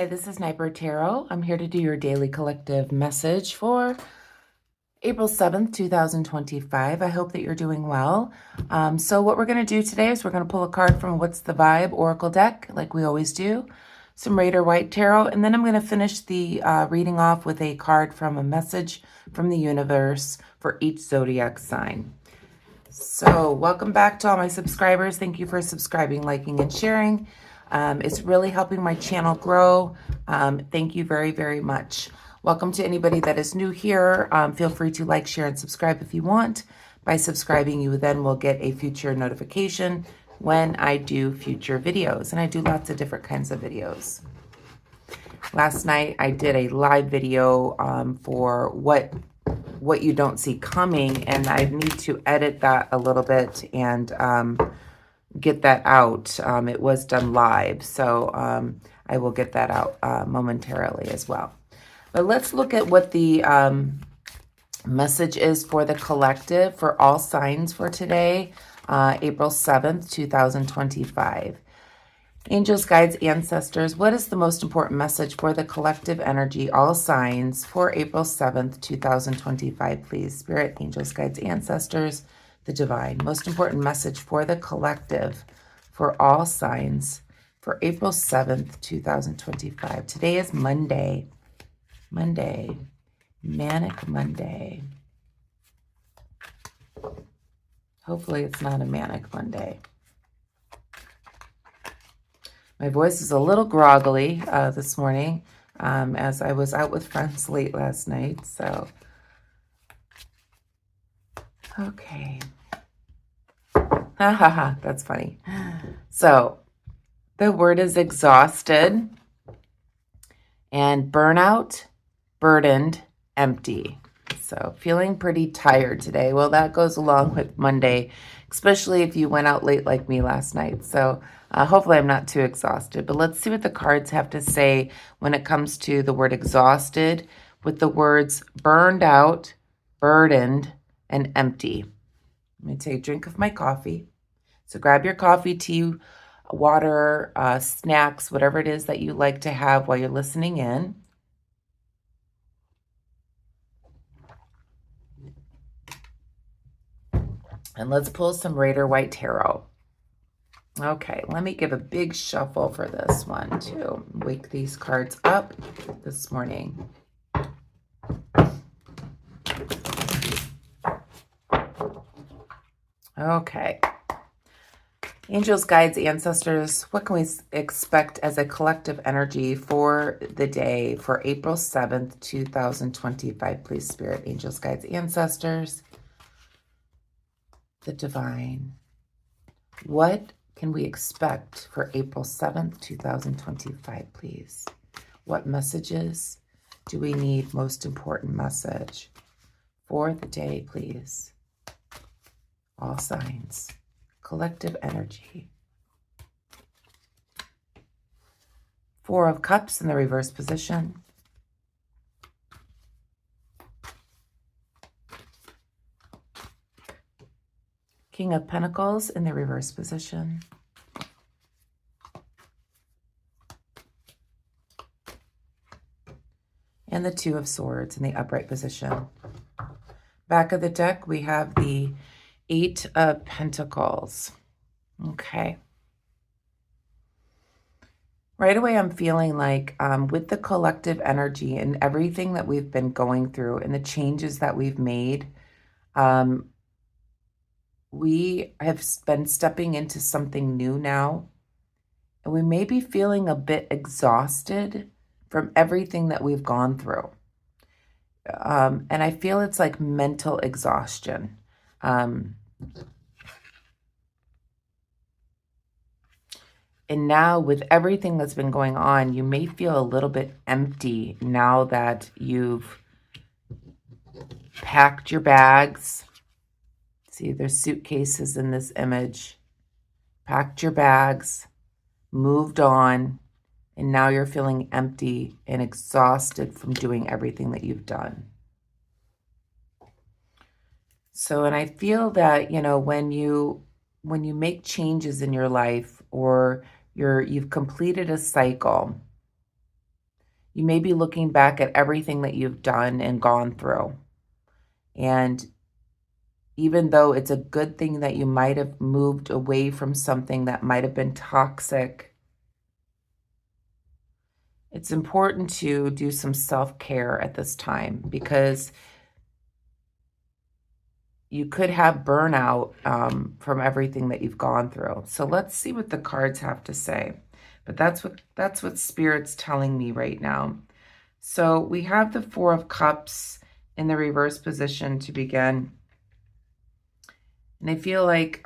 Hi, this is Niper Tarot. I'm here to do your daily collective message for April 7th, 2025. I hope that you're doing well. So what we're going to do today is we're going to pull a card from What's the Vibe Oracle deck, like we always do, some Raider White Tarot, and then I'm going to finish the reading off with a card from a message from the universe for each zodiac sign. So welcome back to all my subscribers. Thank you for subscribing, liking, and sharing. It's really helping my channel grow. Thank you very, very much. Welcome to anybody that is new here. Feel free to like, share, and subscribe if you want. By subscribing, you then will get a future notification when I do future videos. And I do lots of different kinds of videos. Last night, I did a live video for what you don't see coming, and I need to edit that a little bit and get that out. It was done live, so I will get that out momentarily as well. But let's look at what the message is for the collective for all signs for today, April 7th, 2025. Angels, guides, ancestors, what is the most important message for the collective energy, all signs, for April 7th, 2025, please? Spirit, angels, guides, ancestors, the divine. Most important message for the collective, for all signs, for April 7th, 2025. Today is Monday. Manic Monday. Hopefully it's not a manic Monday. My voice is a little groggly this morning as I was out with friends late last night. So, okay. Ha ha ha, that's funny. So, the word is exhausted and burnout, burdened, empty. So, feeling pretty tired today. Well, that goes along with Monday, especially if you went out late like me last night. So, hopefully I'm not too exhausted, but let's see what the cards have to say when it comes to the word exhausted with the words burned out, burdened, and empty. Let me take a drink of my coffee. So grab your coffee, tea, water, snacks, whatever it is that you like to have while you're listening in. And let's pull some Raider White Tarot. Okay, let me give a big shuffle for this one to wake these cards up this morning. Okay. Angels, guides, ancestors, what can we expect as a collective energy for the day for April 7th, 2025? Please, Spirit, angels, guides, ancestors, the divine. What can we expect for April 7th, 2025, please? What messages do we need? Most important message for the day, please. All signs, collective energy. Four of Cups in the reverse position. King of Pentacles in the reverse position. And the Two of Swords in the upright position. Back of the deck, we have the Eight of Pentacles. Okay. Right away, I'm feeling like with the collective energy and everything that we've been going through and the changes that we've made, we have been stepping into something new now, and we may be feeling a bit exhausted from everything that we've gone through. And I feel it's like mental exhaustion. And now with everything that's been going on, you may feel a little bit empty now that you've packed your bags. See, there's suitcases in this image. Packed your bags, moved on, and now you're feeling empty and exhausted from doing everything that you've done. So, and I feel that, you know, when you make changes in your life or you've completed a cycle, You may be looking back at everything that you've done and gone through. And even though it's a good thing that you might have moved away from something that might have been toxic, it's important to do some self-care at this time because you could have burnout from everything that you've gone through. So let's see what the cards have to say. But that's what Spirit's telling me right now. So we have the Four of Cups in the reverse position to begin. And I feel like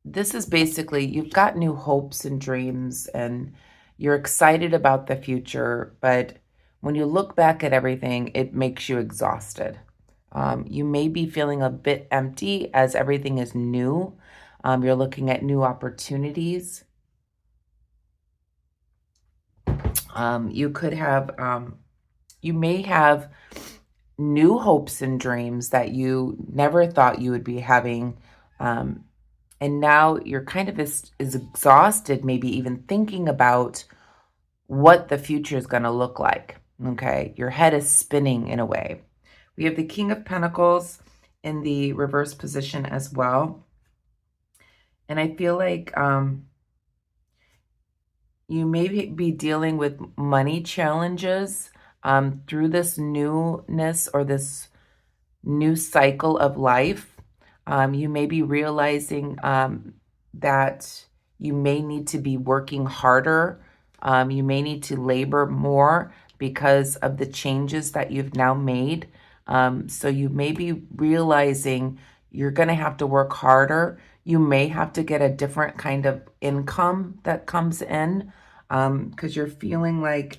this is basically, you've got new hopes and dreams and you're excited about the future, but when you look back at everything, it makes you exhausted. You may be feeling a bit empty as everything is new. You're looking at new opportunities. You could have, you may have new hopes and dreams that you never thought you would be having. And now you're kind of is exhausted, maybe even thinking about what the future is going to look like. Okay. Your head is spinning in a way. We have the King of Pentacles in the reverse position as well. And I feel like you may be dealing with money challenges through this newness or this new cycle of life. You may be realizing that you may need to be working harder. You may need to labor more because of the changes that you've now made. So you may be realizing you're going to have to work harder. You may have to get a different kind of income that comes in because you're feeling like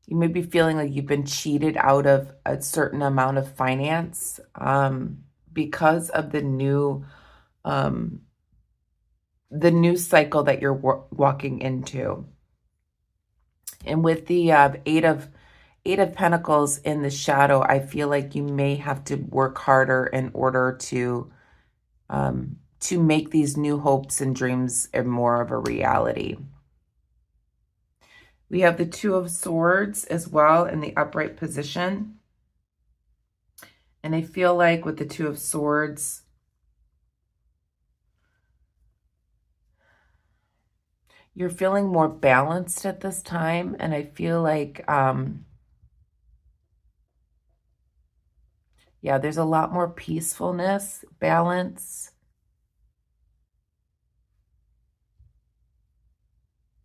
you may be feeling like you've been cheated out of a certain amount of finance because of the new cycle that you're walking into. And with the Eight of Pentacles in the shadow, I feel like you may have to work harder in order to make these new hopes and dreams more of a reality. We have the Two of Swords as well in the upright position. And I feel like with the Two of Swords, you're feeling more balanced at this time. And I feel like, yeah, there's a lot more peacefulness, balance.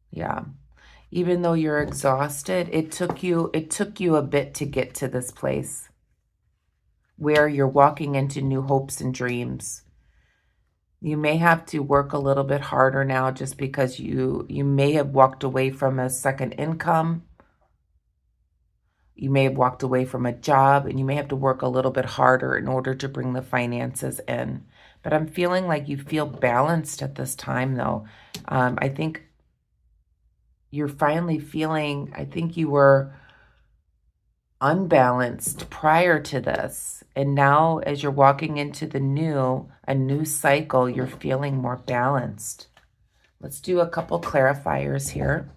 Yeah. Even though you're exhausted, it took you a bit to get to this place where you're walking into new hopes and dreams. You may have to work a little bit harder now just because you may have walked away from a second income. You may have walked away from a job and you may have to work a little bit harder in order to bring the finances in. But I'm feeling like you feel balanced at this time though. I think you're finally feeling, I think you were unbalanced prior to this. And now as you're walking into a new cycle, you're feeling more balanced. Let's do a couple clarifiers here.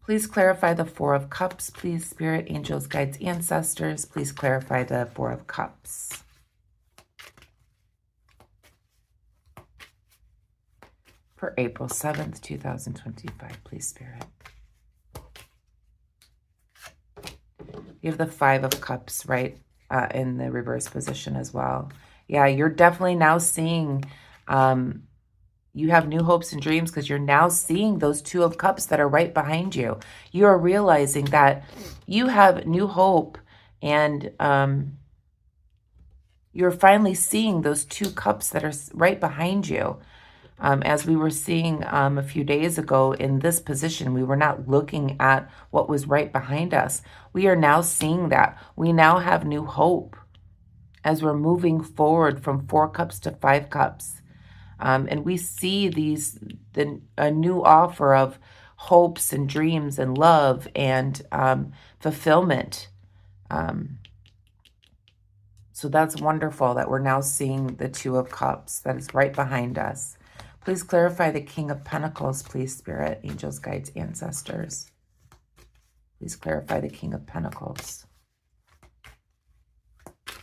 Please clarify the Four of Cups. Please, Spirit, Angels, Guides, Ancestors, please clarify the Four of Cups. For April 7th, 2025, please, Spirit. You have the Five of Cups, right, in the reverse position as well. Yeah, you're definitely now seeing, you have new hopes and dreams because you're now seeing those Two of Cups that are right behind you. You are realizing that you have new hope and you're finally seeing those two cups that are right behind you. As we were seeing a few days ago in this position, we were not looking at what was right behind us. We are now seeing that. We now have new hope as we're moving forward from Four Cups to Five Cups. And we see a new offer of hopes and dreams and love and fulfillment. So that's wonderful that we're now seeing the Two of Cups that is right behind us. Please clarify the King of Pentacles, please, Spirit, angels, guides, ancestors. Please clarify the King of Pentacles.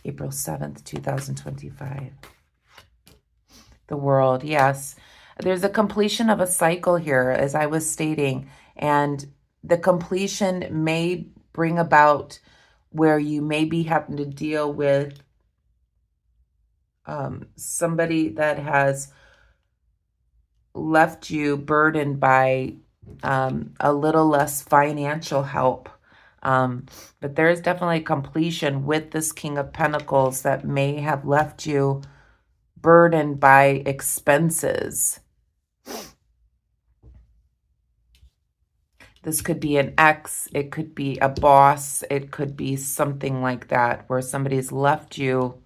April 7th, 2025. The World, yes. There's a completion of a cycle here, as I was stating, and the completion may bring about where you may be having to deal with somebody that has left you burdened by a little less financial help. But there is definitely a completion with this King of Pentacles that may have left you burdened by expenses. This could be an ex, it could be a boss, it could be something like that, where somebody's left you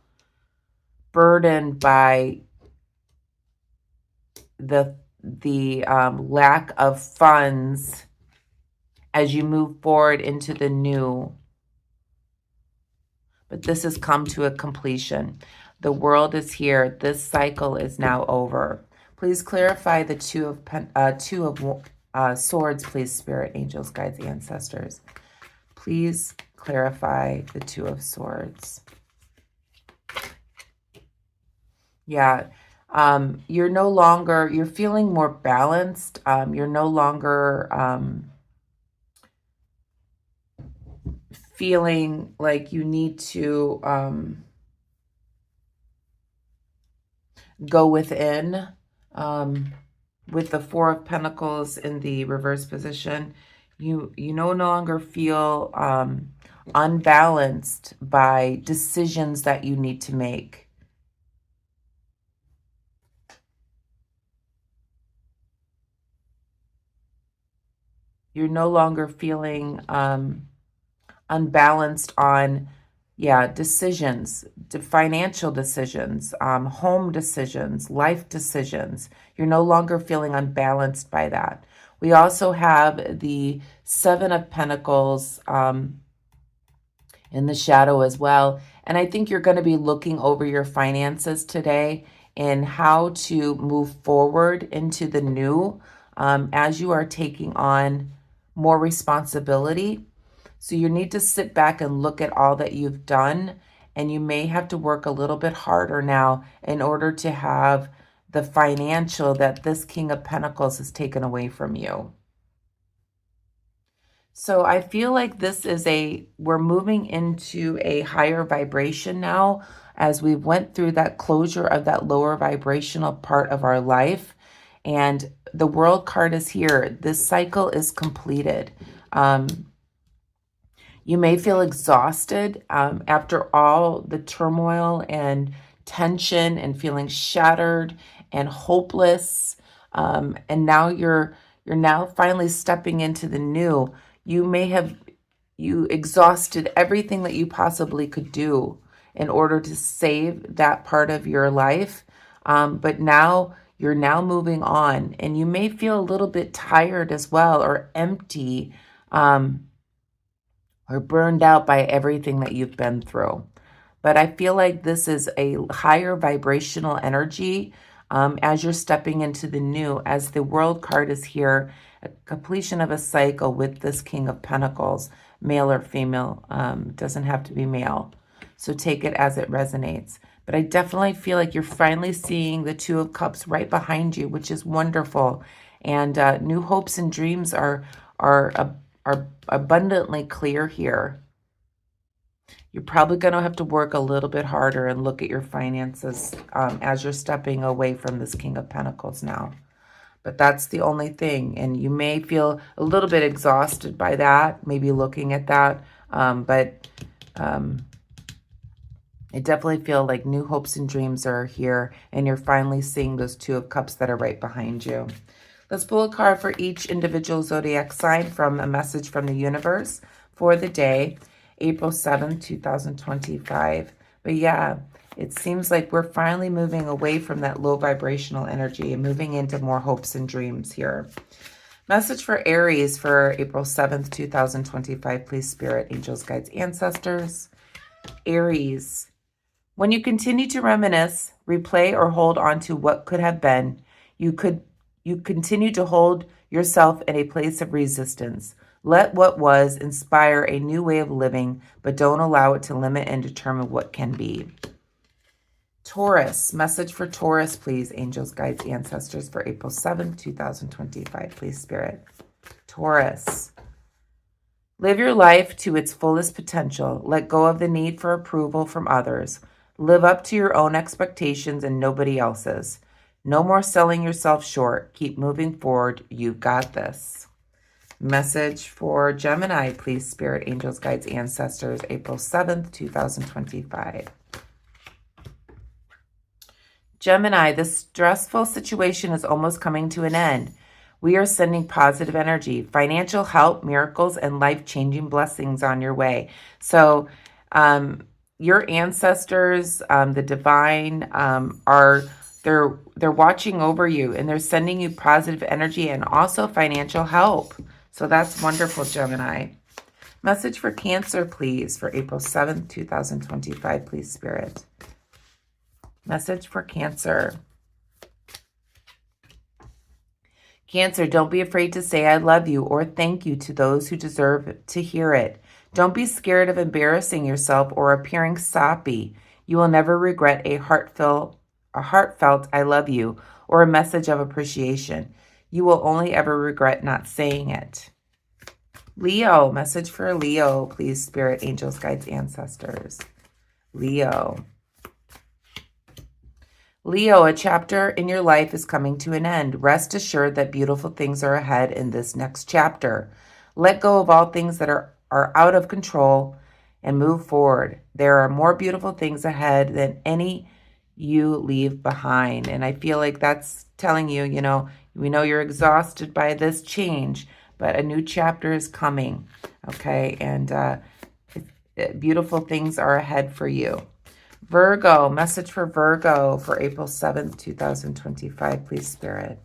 burdened by the lack of funds as you move forward into the new. But this has come to a completion. The World is here. This cycle is now over. Please clarify the Two of Swords, please, Spirit, angels, guides, ancestors. Please clarify the Two of Swords. Yeah. You're no longer, you're feeling more balanced. You're no longer feeling like you need to go within. With the Four of Pentacles in the reverse position, you no longer feel unbalanced by decisions that you need to make. You're no longer feeling unbalanced on, decisions, financial decisions, home decisions, life decisions. You're no longer feeling unbalanced by that. We also have the Seven of Pentacles in the shadow as well. And I think you're going to be looking over your finances today and how to move forward into the new as you are taking on more responsibility. So you need to sit back and look at all that you've done, and you may have to work a little bit harder now in order to have the financial that this King of Pentacles has taken away from you. So I feel like this is we're moving into a higher vibration now as we went through that closure of that lower vibrational part of our life. And the World card is here. This cycle is completed. You may feel exhausted after all the turmoil and tension and feeling shattered and hopeless. And now you're now finally stepping into the new. You exhausted everything that you possibly could do in order to save that part of your life. But now you're now moving on, and you may feel a little bit tired as well, or empty, or burned out by everything that you've been through. But I feel like this is a higher vibrational energy as you're stepping into the new, as the World card is here, a completion of a cycle with this King of Pentacles, male or female, doesn't have to be male. So take it as it resonates. But I definitely feel like you're finally seeing the Two of Cups right behind you, which is wonderful. And new hopes and dreams are abundantly clear here. You're probably going to have to work a little bit harder and look at your finances as you're stepping away from this King of Pentacles now. But that's the only thing. And you may feel a little bit exhausted by that, maybe looking at that. I definitely feel like new hopes and dreams are here, and you're finally seeing those Two of Cups that are right behind you. Let's pull a card for each individual zodiac sign from a message from the universe for the day, April 7th, 2025. But yeah, it seems like we're finally moving away from that low vibrational energy and moving into more hopes and dreams here. Message for Aries for April 7th, 2025. Please, Spirit, angels, guides, ancestors. Aries, when you continue to reminisce, replay, or hold on to what could have been, You continue to hold yourself in a place of resistance. Let what was inspire a new way of living, but don't allow it to limit and determine what can be. Taurus, message for Taurus, please. Angels, guides, ancestors for April 7th, 2025, please, Spirit. Taurus. Live your life to its fullest potential. Let go of the need for approval from others. Live up to your own expectations and nobody else's. No more selling yourself short. Keep moving forward. You've got this. Message for Gemini, please, Spirit, Angels, Guides, Ancestors, April 7th, 2025. Gemini, the stressful situation is almost coming to an end. We are sending positive energy, financial help, miracles, and life-changing blessings on your way. So your ancestors, the divine, they're watching over you, and they're sending you positive energy and also financial help. So that's wonderful, Gemini. Message for Cancer, please, for April 7th, 2025, please, Spirit. Message for Cancer. Cancer, don't be afraid to say I love you or thank you to those who deserve to hear it. Don't be scared of embarrassing yourself or appearing soppy. You will never regret a heartfelt I love you or a message of appreciation. You will only ever regret not saying it. Leo, message for Leo, please, Spirit, Angels, Guides, Ancestors. Leo. Leo, a chapter in your life is coming to an end. Rest assured that beautiful things are ahead in this next chapter. Let go of all things that are out of control and move forward. There are more beautiful things ahead than any you leave behind. And I feel like that's telling you, we know you're exhausted by this change, but a new chapter is coming, okay? And beautiful things are ahead for you. Virgo, message for Virgo for April 7th, 2025, please, Spirit.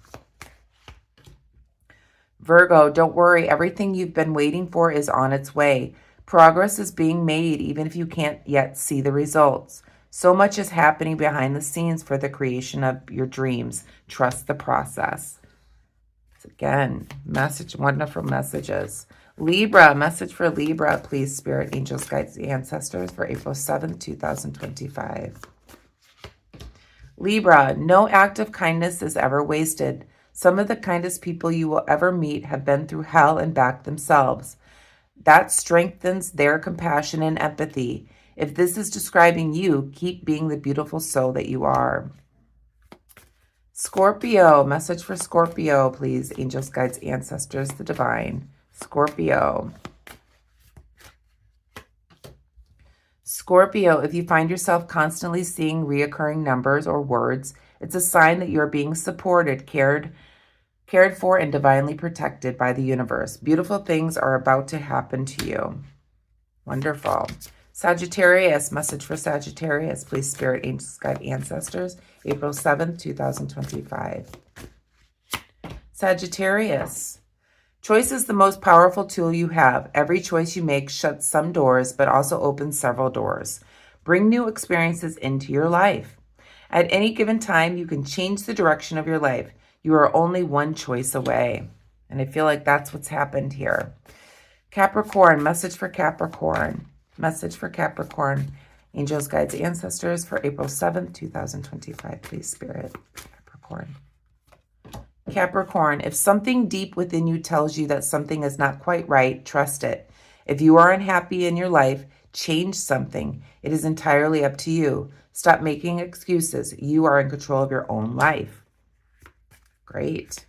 Virgo, don't worry. Everything you've been waiting for is on its way. Progress is being made even if you can't yet see the results. So much is happening behind the scenes for the creation of your dreams. Trust the process. Again, wonderful messages. Libra, message for Libra, please, Spirit, Angels, Guides, Ancestors for April 7th, 2025. Libra, no act of kindness is ever wasted. Some of the kindest people you will ever meet have been through hell and back themselves. That strengthens their compassion and empathy. If this is describing you, keep being the beautiful soul that you are. Scorpio, message for Scorpio, please, Angels, Guides, Ancestors, the Divine. Scorpio. Scorpio, if you find yourself constantly seeing reoccurring numbers or words, it's a sign that you're being supported, cared for, and divinely protected by the universe. Beautiful things are about to happen to you. Wonderful. Sagittarius, message for Sagittarius, please, Spirit, Angels, Guide, Ancestors, April 7th, 2025. Sagittarius. Choice is the most powerful tool you have. Every choice you make shuts some doors, but also opens several doors. Bring new experiences into your life. At any given time, you can change the direction of your life. You are only one choice away. And I feel like that's what's happened here. Capricorn, message for Capricorn. Message for Capricorn. Angels, Guides, Ancestors for April 7th, 2025. Please, Spirit. Capricorn. Capricorn, if something deep within you tells you that something is not quite right, trust it. If you are unhappy in your life, change something. It is entirely up to you. Stop making excuses. You are in control of your own life. Great.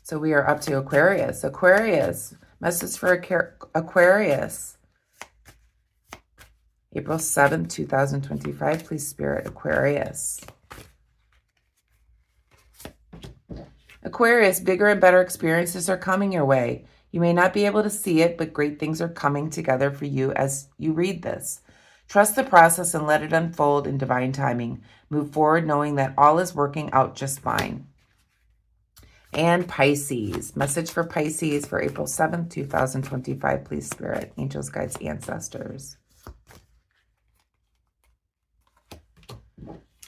So we are up to Aquarius. Aquarius, message for Aquarius. April 7th, 2025, please, Spirit, Aquarius. Aquarius, bigger and better experiences are coming your way. You may not be able to see it, but great things are coming together for you as you read this. Trust the process and let it unfold in divine timing. Move forward knowing that all is working out just fine. And Pisces, message for Pisces for April 7th, 2025, please, Spirit, Angels, Guides, Ancestors.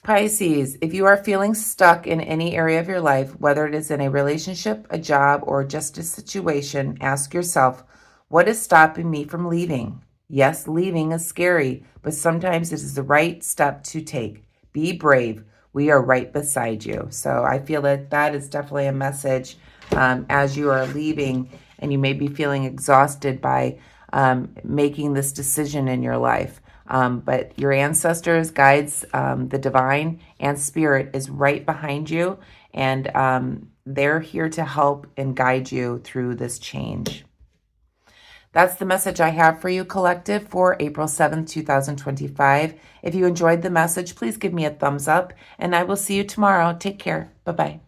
Pisces, if you are feeling stuck in any area of your life, whether it is in a relationship, a job, or just a situation, ask yourself, what is stopping me from leaving? Yes, leaving is scary, but sometimes it is the right step to take. Be brave. We are right beside you. So I feel that that is definitely a message as you are leaving, and you may be feeling exhausted by making this decision in your life. But your ancestors, guides, the divine, and spirit is right behind you, and they're here to help and guide you through this change. That's the message I have for you, collective, for April 7th, 2025. If you enjoyed the message, please give me a thumbs up, and I will see you tomorrow. Take care. Bye-bye.